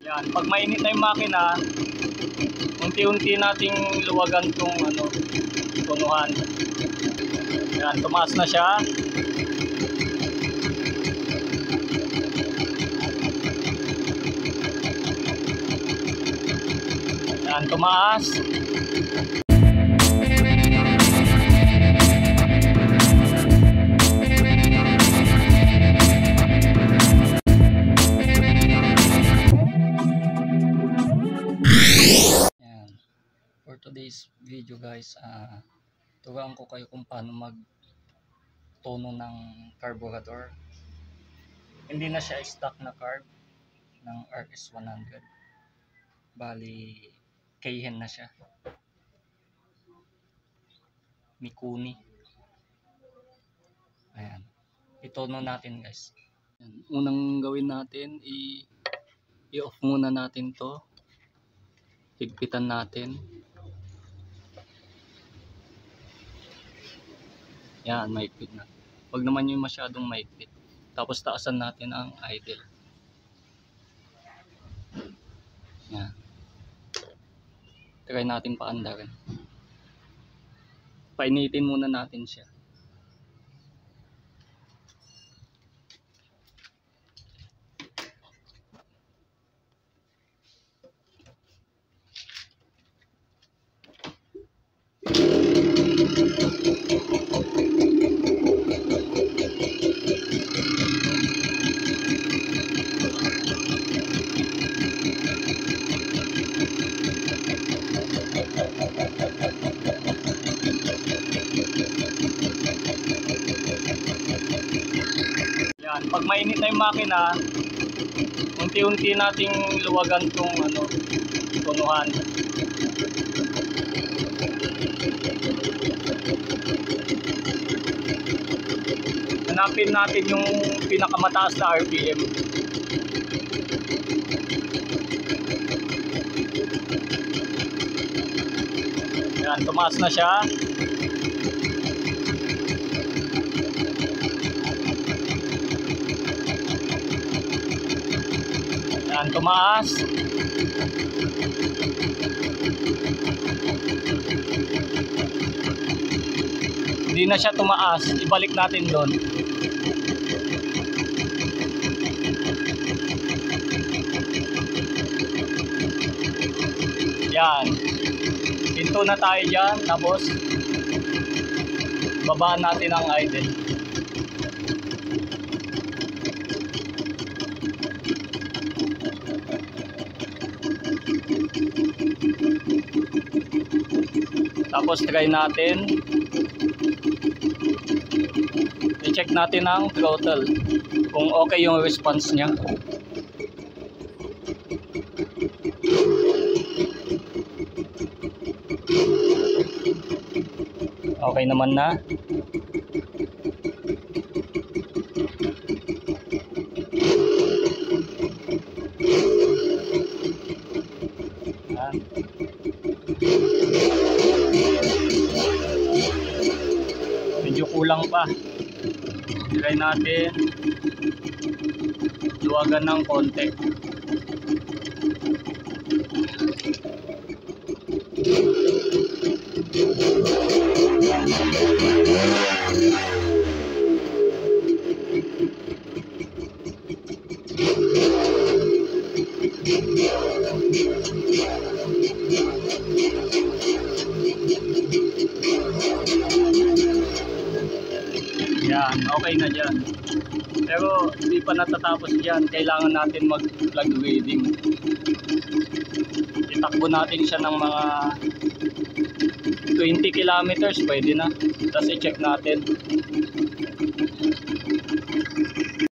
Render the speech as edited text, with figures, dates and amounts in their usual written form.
Yan, pag mainit na yung makina, unti-unti nating luwagan tong tunuhan. Yan, tumaas na siya. Yan, tumaas. For today's video guys, turuan ko kayo kung paano mag-tono ng carburetor. Hindi na siya stock na carb ng RS100. Bali, Keihin na siya. Mikuni. Ayan. I-tono natin guys. Ayan. Unang gawin natin, i-off muna natin to. Higpitan natin. Yan, maigpit na. Huwag naman yung masyadong maigpit. Tapos taasan natin ang idle. Yan. Try natin paandarin. Painitin muna natin siya. Yan, pag mainit na yung makina, unti-unti nating luwagan tong tunuhan. Hanapin natin yung pinakamataas na RPM. Yan, tumaas na siya. Yan, tumaas. Hindi na siya tumaas. Ibalik natin doon. Yan. Hinto na tayo dyan. Tapos babaan natin ang idle. Tapos try natin. I-check natin ang throttle. Kung okay yung response niya. Okay naman na. Yan. Medyo kulang pa. Try natin luwagan ng konti. Yan, okay na dyan. Pero hindi pa natatapos dyan. Kailangan natin mag-plug reading. Itakbo natin siya ng mga 20 kilometers, pwede na. Tapos i-check natin.